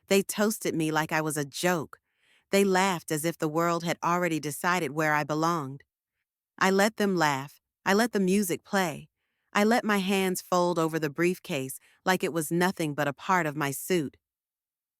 They toasted me like I was a joke. They laughed as if the world had already decided where I belonged. I let them laugh. I let the music play. I let my hands fold over the briefcase like it was nothing but a part of my suit.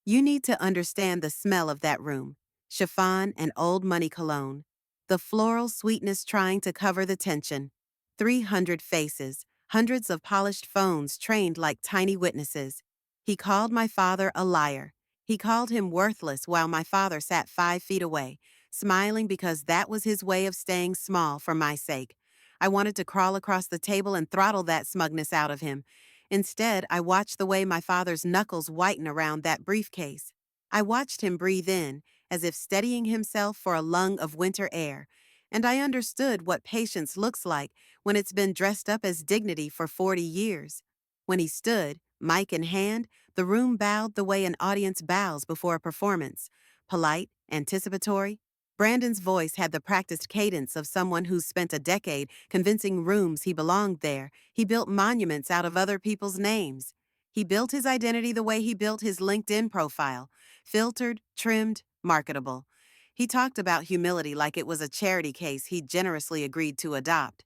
You need to understand the smell of that room. Chiffon and old money cologne. The floral sweetness trying to cover the tension. 300 faces, hundreds of polished phones trained like tiny witnesses. He called my father a liar. He called him worthless while my father sat 5 feet away, smiling because that was his way of staying small for my sake. I wanted to crawl across the table and throttle that smugness out of him. Instead, I watched the way my father's knuckles whiten around that briefcase. I watched him breathe in, as if steadying himself for a lung of winter air, and I understood what patience looks like when it's been dressed up as dignity for 40 years. When he stood, mic in hand, the room bowed the way an audience bows before a performance, polite, anticipatory. Brandon's voice had the practiced cadence of someone who's spent a decade convincing rooms he belonged there. He built monuments out of other people's names. He built his identity the way he built his LinkedIn profile, filtered, trimmed, marketable. He talked about humility like it was a charity case he'd generously agreed to adopt.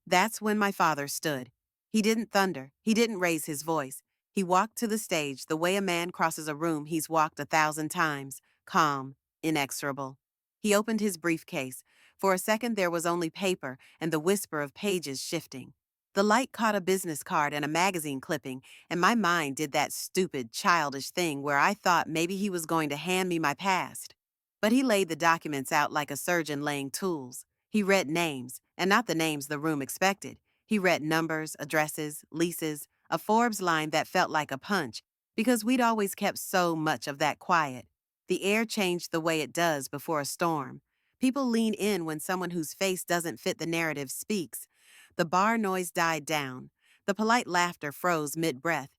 That's when my father stood. He didn't thunder. He didn't raise his voice. He walked to the stage the way a man crosses a room he's walked 1,000 times, calm, inexorable. He opened his briefcase. For a second there was only paper and the whisper of pages shifting. The light caught a business card and a magazine clipping, and my mind did that stupid, childish thing where I thought maybe he was going to hand me my past. But he laid the documents out like a surgeon laying tools. He read names, and not the names the room expected. He read numbers, addresses, leases, a Forbes line that felt like a punch, because we'd always kept so much of that quiet. The air changed the way it does before a storm. People lean in when someone whose face doesn't fit the narrative speaks. The bar noise died down. The polite laughter froze mid-breath.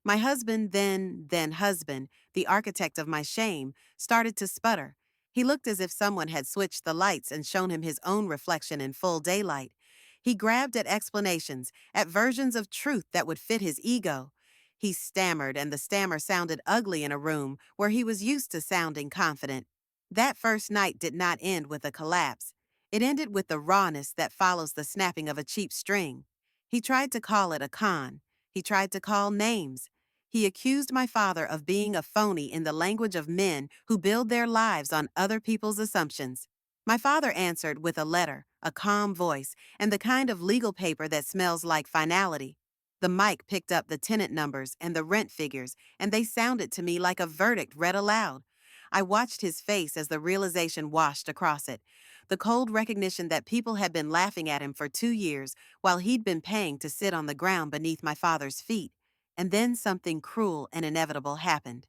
My husband, then husband, the architect of my shame, started to sputter. He looked as if someone had switched the lights and shown him his own reflection in full daylight. He grabbed at explanations, at versions of truth that would fit his ego. He stammered, and the stammer sounded ugly in a room where he was used to sounding confident. That first night did not end with a collapse. It ended with the rawness that follows the snapping of a cheap string. He tried to call it a con. He tried to call names. He accused my father of being a phony in the language of men who build their lives on other people's assumptions. My father answered with a letter, a calm voice, and the kind of legal paper that smells like finality. The mic picked up the tenant numbers and the rent figures, and they sounded to me like a verdict read aloud. I watched his face as the realization washed across it. The cold recognition that people had been laughing at him for 2 years while he'd been paying to sit on the ground beneath my father's feet. And then something cruel and inevitable happened.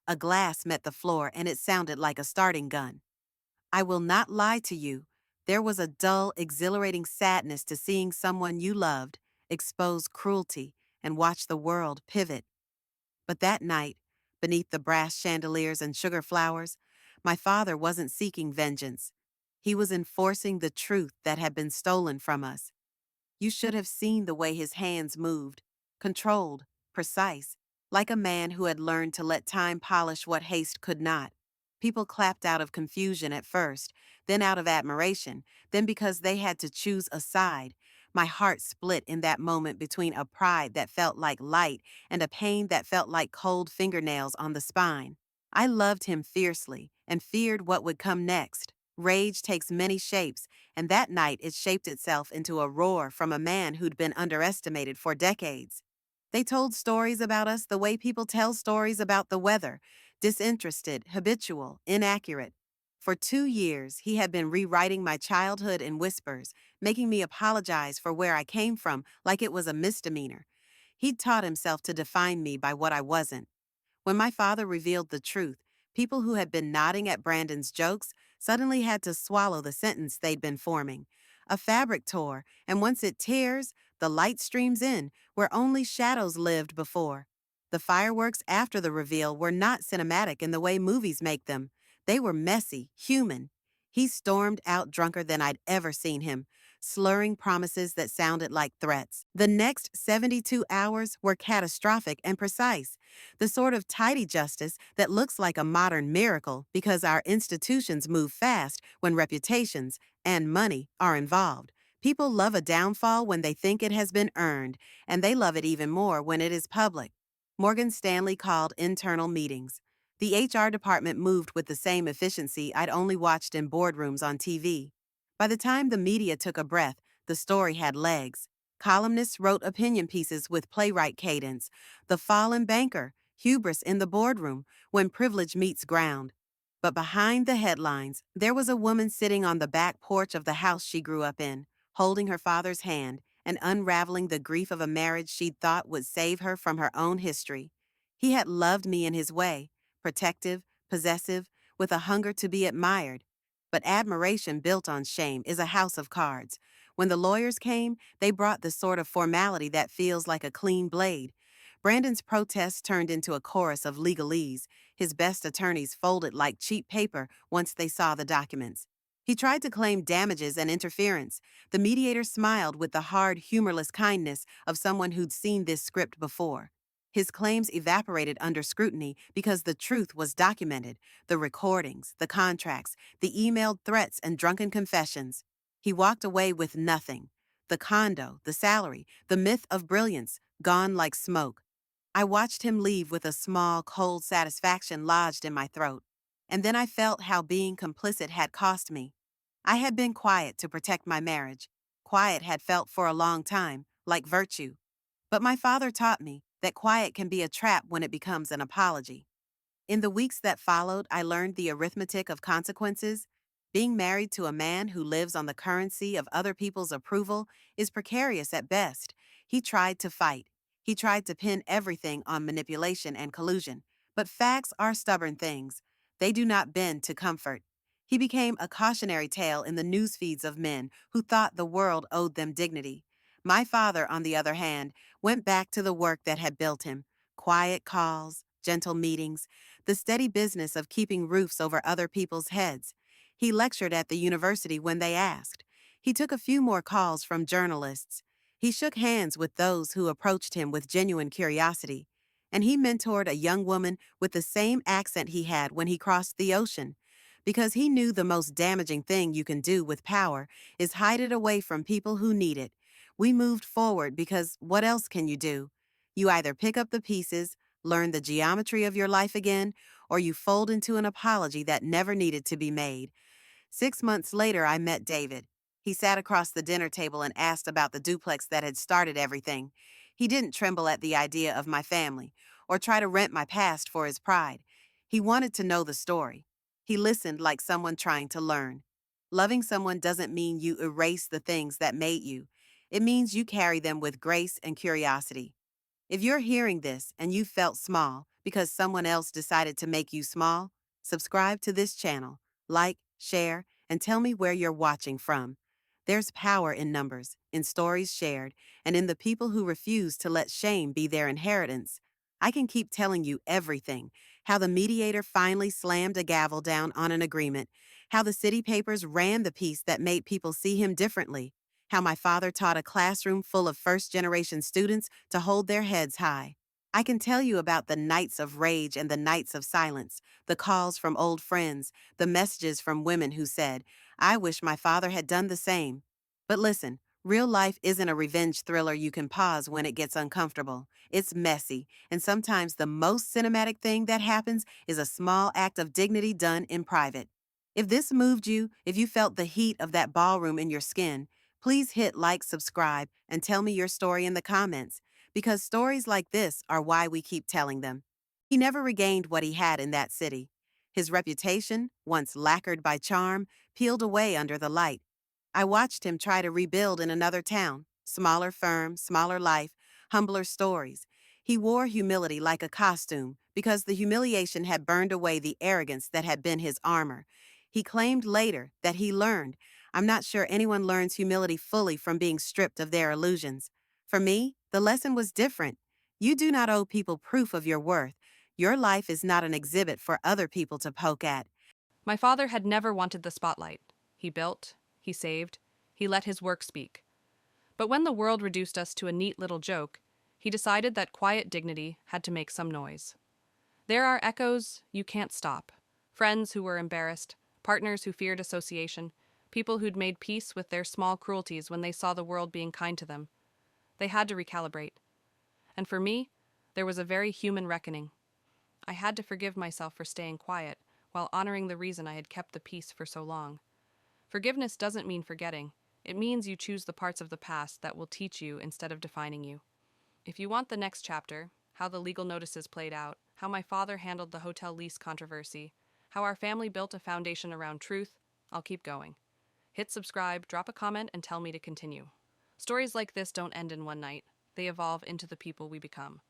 A glass met the floor and it sounded like a starting gun. I will not lie to you. There was a dull, exhilarating sadness to seeing someone you loved expose cruelty and watch the world pivot. But that night, beneath the brass chandeliers and sugar flowers, my father wasn't seeking vengeance. He was enforcing the truth that had been stolen from us. You should have seen the way his hands moved, controlled, precise, like a man who had learned to let time polish what haste could not. People clapped out of confusion at first, then out of admiration, then because they had to choose a side. My heart split in that moment between a pride that felt like light and a pain that felt like cold fingernails on the spine. I loved him fiercely and feared what would come next. Rage takes many shapes, and that night it shaped itself into a roar from a man who'd been underestimated for decades. They told stories about us the way people tell stories about the weather, disinterested, habitual, inaccurate. For 2 years, he had been rewriting my childhood in whispers, making me apologize for where I came from like it was a misdemeanor. He'd taught himself to define me by what I wasn't. When my father revealed the truth, people who had been nodding at Brandon's jokes suddenly had to swallow the sentence they'd been forming. A fabric tore, and once it tears, the light streams in, where only shadows lived before. The fireworks after the reveal were not cinematic in the way movies make them. They were messy, human. He stormed out drunker than I'd ever seen him, slurring promises that sounded like threats. The next 72 hours were catastrophic and precise, the sort of tidy justice that looks like a modern miracle because our institutions move fast when reputations and money are involved. People love a downfall when they think it has been earned, and they love it even more when it is public. Morgan Stanley called internal meetings. The HR department moved with the same efficiency I'd only watched in boardrooms on TV. By the time the media took a breath, the story had legs. Columnists wrote opinion pieces with playwright cadence. The fallen banker, hubris in the boardroom, when privilege meets ground. But behind the headlines, there was a woman sitting on the back porch of the house she grew up in, holding her father's hand and unraveling the grief of a marriage she'd thought would save her from her own history. He had loved me in his way, protective, possessive, with a hunger to be admired. But admiration built on shame is a house of cards. When the lawyers came, they brought the sort of formality that feels like a clean blade. Brandon's protest turned into a chorus of legalese. His best attorneys folded like cheap paper once they saw the documents. He tried to claim damages and interference. The mediator smiled with the hard, humorless kindness of someone who'd seen this script before. His claims evaporated under scrutiny because the truth was documented: the recordings, the contracts, the emailed threats, and drunken confessions. He walked away with nothing. The condo, the salary, the myth of brilliance, gone like smoke. I watched him leave with a small, cold satisfaction lodged in my throat. And then I felt how being complicit had cost me. I had been quiet to protect my marriage. Quiet had felt for a long time like virtue. But my father taught me that quiet can be a trap when it becomes an apology. In the weeks that followed, I learned the arithmetic of consequences. Being married to a man who lives on the currency of other people's approval is precarious at best. He tried to fight. He tried to pin everything on manipulation and collusion. But facts are stubborn things. They do not bend to comfort. He became a cautionary tale in the news feeds of men who thought the world owed them dignity. My father, on the other hand, went back to the work that had built him: quiet calls, gentle meetings, the steady business of keeping roofs over other people's heads. He lectured at the university when they asked. He took a few more calls from journalists. He shook hands with those who approached him with genuine curiosity. And he mentored a young woman with the same accent he had when he crossed the ocean. Because he knew the most damaging thing you can do with power is hide it away from people who need it. We moved forward because what else can you do? You either pick up the pieces, learn the geometry of your life again, or you fold into an apology that never needed to be made. 6 months later, I met David. He sat across the dinner table and asked about the duplex that had started everything. He didn't tremble at the idea of my family or try to rent my past for his pride. He wanted to know the story. He listened like someone trying to learn. Loving someone doesn't mean you erase the things that made you. It means you carry them with grace and curiosity. If you're hearing this and you felt small because someone else decided to make you small, subscribe to this channel, like, share, and tell me where you're watching from. There's power in numbers, in stories shared, and in the people who refuse to let shame be their inheritance. I can keep telling you everything: how the mediator finally slammed a gavel down on an agreement, how the city papers ran the piece that made people see him differently, how my father taught a classroom full of first-generation students to hold their heads high. I can tell you about the nights of rage and the nights of silence, the calls from old friends, the messages from women who said, "I wish my father had done the same." But listen, real life isn't a revenge thriller you can pause when it gets uncomfortable. It's messy, and sometimes the most cinematic thing that happens is a small act of dignity done in private. If this moved you, if you felt the heat of that ballroom in your skin, please hit like, subscribe, and tell me your story in the comments, because stories like this are why we keep telling them. He never regained what he had in that city. His reputation, once lacquered by charm, peeled away under the light. I watched him try to rebuild in another town: smaller firm, smaller life, humbler stories. He wore humility like a costume because the humiliation had burned away the arrogance that had been his armor. He claimed later that he learned. I'm not sure anyone learns humility fully from being stripped of their illusions. For me, the lesson was different. You do not owe people proof of your worth. Your life is not an exhibit for other people to poke at. My father had never wanted the spotlight. He built, he saved, He let his work speak. But when the world reduced us to a neat little joke, he decided that quiet dignity had to make some noise. There are echoes you can't stop. Friends who were embarrassed, partners who feared association, people who'd made peace with their small cruelties when they saw the world being kind to them. They had to recalibrate. And for me, there was a very human reckoning. I had to forgive myself for staying quiet while honoring the reason I had kept the peace for so long. Forgiveness doesn't mean forgetting. It means you choose the parts of the past that will teach you instead of defining you. If you want the next chapter, how the legal notices played out, how my father handled the hotel lease controversy, how our family built a foundation around truth, I'll keep going. Hit subscribe, drop a comment, and tell me to continue. Stories like this don't end in one night. They evolve into the people we become.